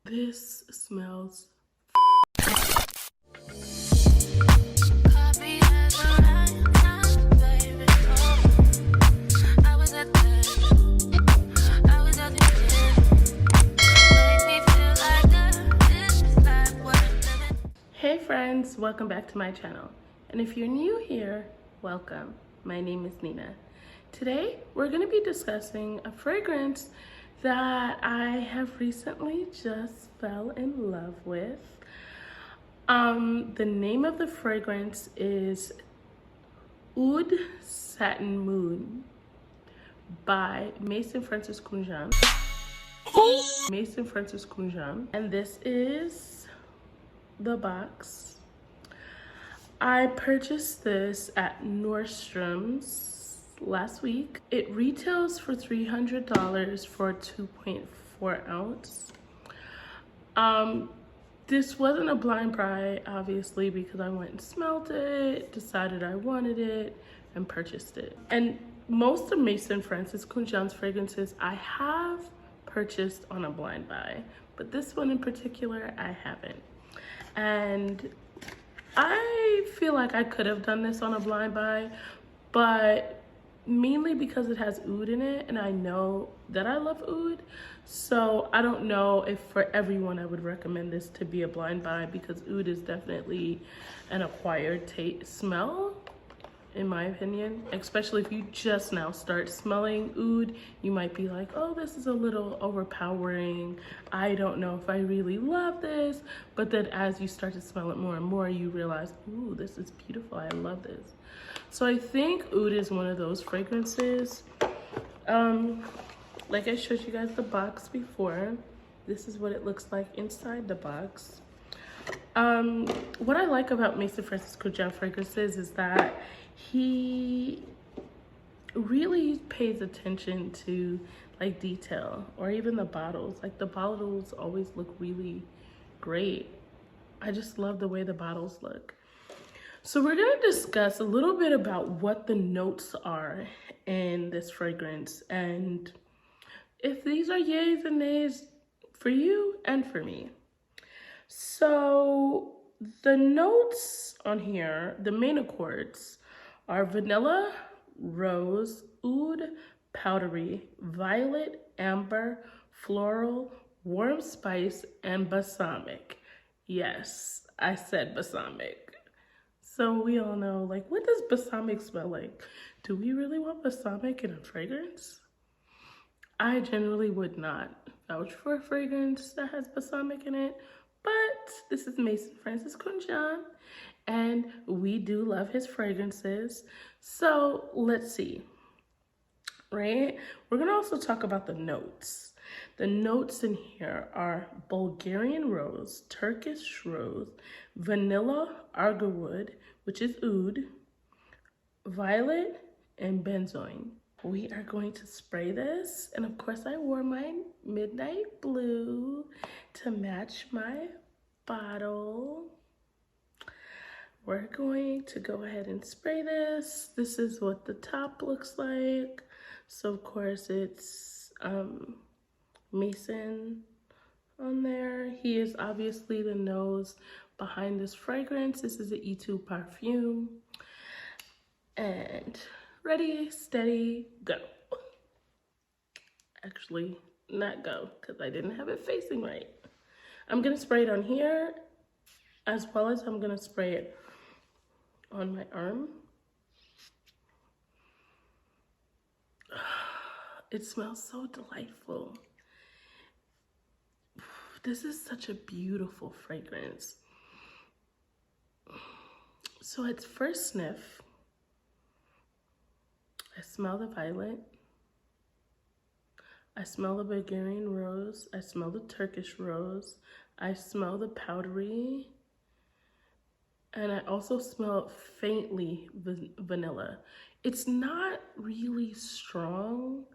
This smells. Hey friends, welcome back to my channel. And if you're new here, welcome. My name is Nina. Today, we're gonna be discussing a fragrance that I have recently just fell in love with. The name of the fragrance is Oud Satin Mood by Mason Francis Kurkdjian. And this is the box. I purchased this at Nordstrom's last week. It retails for $300 for a 2.4 ounce. This wasn't a blind buy, obviously, because I went and smelled it, decided I wanted it, and purchased it. And most of Mason Francis Kurkdjian's fragrances I have purchased on a blind buy, but this one in particular, I haven't. And I feel like I could have done this on a blind buy, but mainly because it has oud in it, and I know that I love oud, so I don't know if for everyone I would recommend this to be a blind buy, because oud is definitely an acquired smell, in my opinion. Especially if you just now start smelling oud, you might be like, oh, this is a little overpowering. I don't know if I really love this. But then as you start to smell it more and more, you realize, ooh, this is beautiful. I love this. So I think oud is one of those fragrances. Like I showed you guys the box before. This is what it looks like inside the box. What I like about Mason Francis Kurkdjian fragrances is that he really pays attention to like detail, or even the bottles. Like the bottles always look really great. I just love the way the bottles look. So we're gonna discuss a little bit about what the notes are in this fragrance, and if these are yays and nays for you and for me. So the notes on here, the main accords, are vanilla, rose, oud, powdery, violet, amber, floral, warm spice, and balsamic. Yes, I said balsamic. So we all know, like, what does balsamic smell like? Do we really want balsamic in a fragrance? I generally would not vouch for a fragrance that has balsamic in it, but this is Mason Francis Kurkdjian, and we do love his fragrances. So let's see, right? We're gonna also talk about the notes. The notes in here are Bulgarian rose, Turkish rose, vanilla argarwood, which is oud, violet, and benzoin. We are going to spray this, and of course I wore my midnight blue to match my bottle. We're going to go ahead and spray this. This is what the top looks like. So of course it's Mason on there. He is obviously the nose behind this fragrance. This is an E2 perfume. And ready, steady, go. Actually, not go, because I didn't have it facing right. I'm gonna spray it on here, as well as I'm gonna spray it on my arm. It smells so delightful. This is such a beautiful fragrance. So at first sniff, I smell the violet. I smell the Bulgarian rose. I smell the Turkish rose. I smell the powdery. And I also smell faintly vanilla. It's not really strong,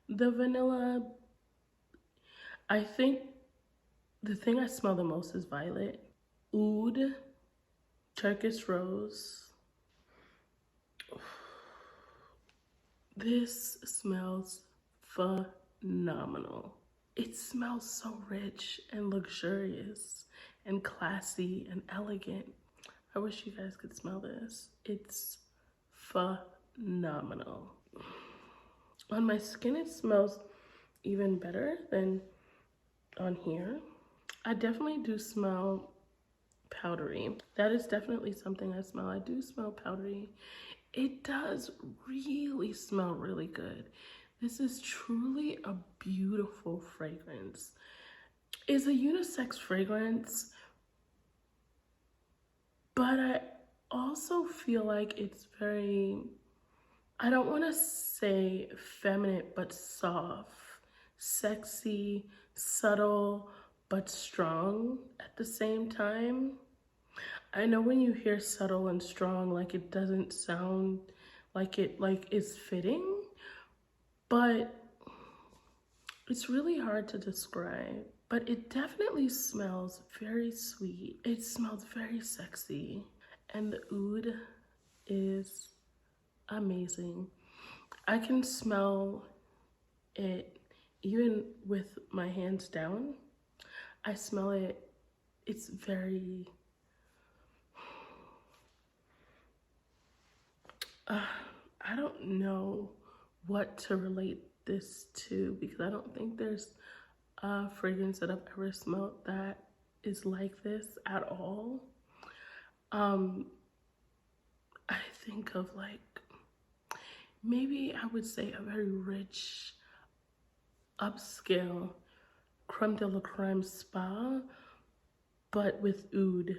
the vanilla. I think the thing I smell the most is violet, oud, Turkish rose. This smells phenomenal. it smells so rich and luxurious and classy and elegant. I wish you guys could smell this. It's phenomenal. On my skin, it smells even better than on here. I definitely do smell powdery. That is definitely something I smell. I do smell powdery. It does really smell really good. This is truly a beautiful fragrance. It's a unisex fragrance, but I also feel like it's very, I don't want to say feminine, but soft, sexy, subtle, but strong at the same time. I know when you hear subtle and strong, like it doesn't sound like it is fitting, but it's really hard to describe. But it definitely smells very sweet. It smells very sexy. And the oud is amazing. I can smell it even with my hands down. I smell it. It's very, I don't know what to relate this to, because I don't think there's a fragrance that I've ever smelled that is like this at all. I think of like, maybe I would say a very rich, upscale creme de la creme spa, but with oud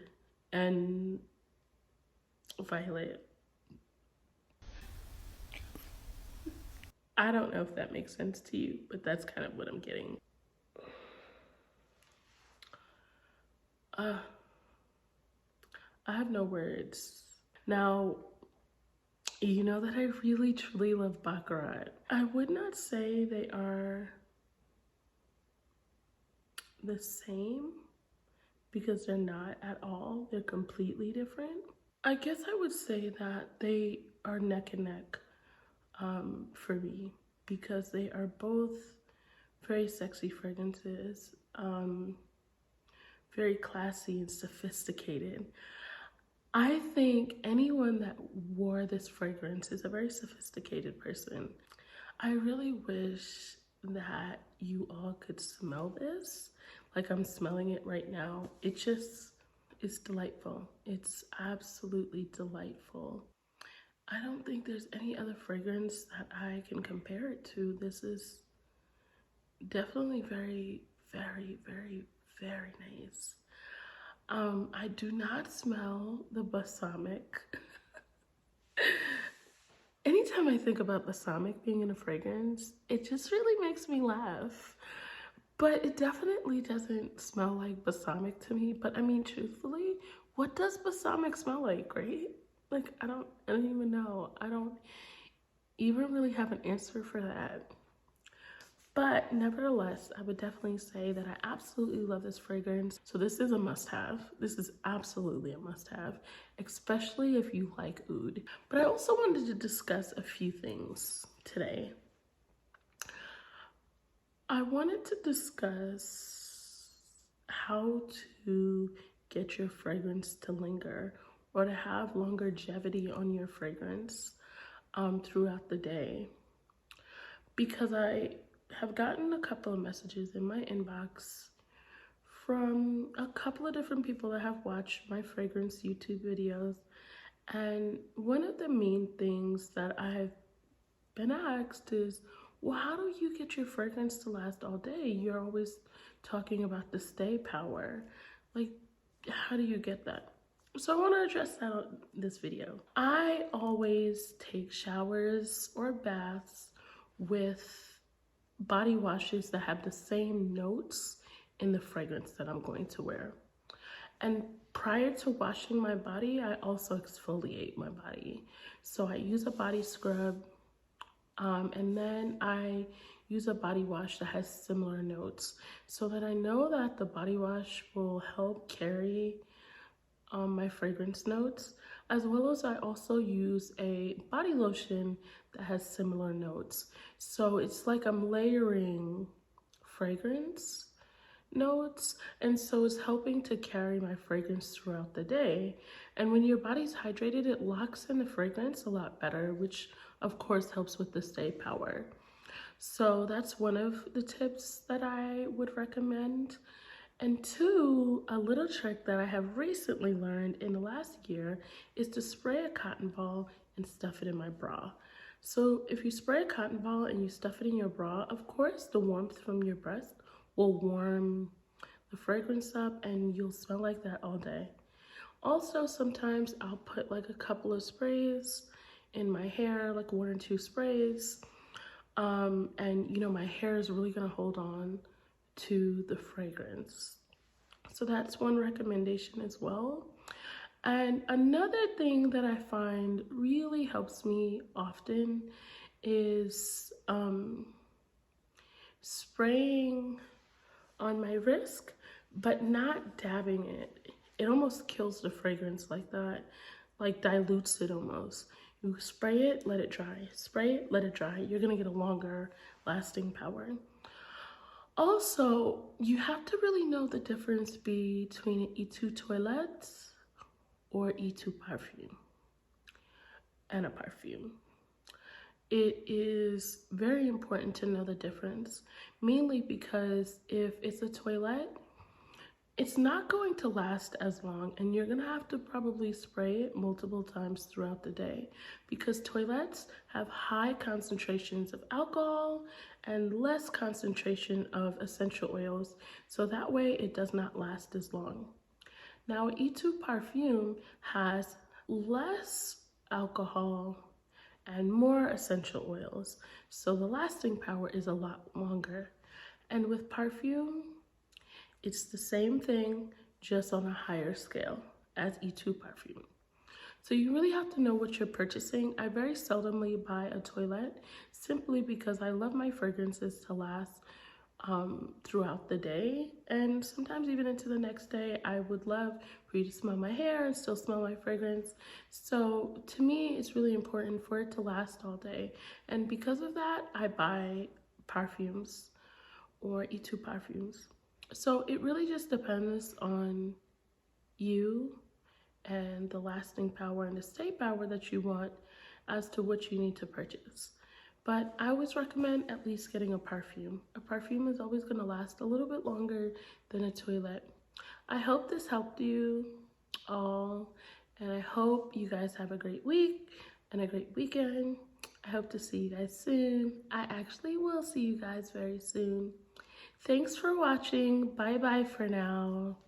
and violet. I don't know if that makes sense to you, but that's kind of what I'm getting. I have no words. Now, you know that I really truly love Baccarat. I would not say they are the same, because they're not at all. They're completely different. I guess I would say that they are neck and neck for me, because they are both very sexy fragrances, very classy and sophisticated. I think anyone that wore this fragrance is a very sophisticated person. I really wish that you all could smell this. Like I'm smelling it right now. It just is delightful. It's absolutely delightful. I don't think there's any other fragrance that I can compare it to. This is definitely very, very, very, very nice. I do not smell the balsamic. Anytime I think about balsamic being in a fragrance, it just really makes me laugh. But it definitely doesn't smell like balsamic to me. But I mean, truthfully, what does balsamic smell like, right? Like, I don't even know. I don't even really have an answer for that. But nevertheless, I would definitely say that I absolutely love this fragrance. So this is a must-have. This is absolutely a must-have, especially if you like oud. But I also wanted to discuss a few things today. I wanted to discuss how to get your fragrance to linger, or to have longevity on your fragrance throughout the day. Because I have gotten a couple of messages in my inbox from a couple of different people that have watched my fragrance YouTube videos. And one of the main things that I've been asked is, well, how do you get your fragrance to last all day? You're always talking about the stay power. Like, how do you get that? So I want to address that on this video. I always take showers or baths with body washes that have the same notes in the fragrance that I'm going to wear. And prior to washing my body, I also exfoliate my body. So I use a body scrub, and then I use a body wash that has similar notes, so that I know that the body wash will help carry my fragrance notes, as well as I also use a body lotion that has similar notes. So it's like I'm layering fragrance notes, and so it's helping to carry my fragrance throughout the day. And when your body's hydrated, it locks in the fragrance a lot better, which of course helps with the stay power. So that's one of the tips that I would recommend. And two, a little trick that I have recently learned in the last year is to spray a cotton ball and stuff it in my bra. So if you spray a cotton ball and you stuff it in your bra, of course the warmth from your breast will warm the fragrance up and you'll smell like that all day. Also, sometimes I'll put like a couple of sprays in my hair, like 1 or 2 sprays. And you know, my hair is really gonna hold on to the fragrance. So that's one recommendation as well. And another thing that I find really helps me often is spraying on my wrist, but not dabbing it. It almost kills the fragrance like that, like dilutes it almost. You spray it, let it dry. Spray it, let it dry. You're gonna get a longer lasting power. Also, you have to really know the difference between an Etude Toilette or Etude perfume and a perfume. It is very important to know the difference, mainly because if it's a toilette, it's not going to last as long and you're gonna have to probably spray it multiple times throughout the day because toilettes have high concentrations of alcohol and less concentration of essential oils, so that way it does not last as long. Now, Etude perfume has less alcohol and more essential oils, so the lasting power is a lot longer. And with perfume, it's the same thing, just on a higher scale as Etude perfume. So you really have to know what you're purchasing. I very seldomly buy a toilette simply because I love my fragrances to last throughout the day, and sometimes even into the next day. I would love for you to smell my hair and still smell my fragrance. So to me, it's really important for it to last all day. And because of that, I buy perfumes or Etude perfumes. So it really just depends on you and the lasting power and the stay power that you want as to what you need to purchase. But I always recommend at least getting a perfume. A perfume is always gonna last a little bit longer than a toilette. I hope this helped you all, and I hope you guys have a great week and a great weekend. I hope to see you guys soon. I actually will see you guys very soon. Thanks for watching. Bye bye for now.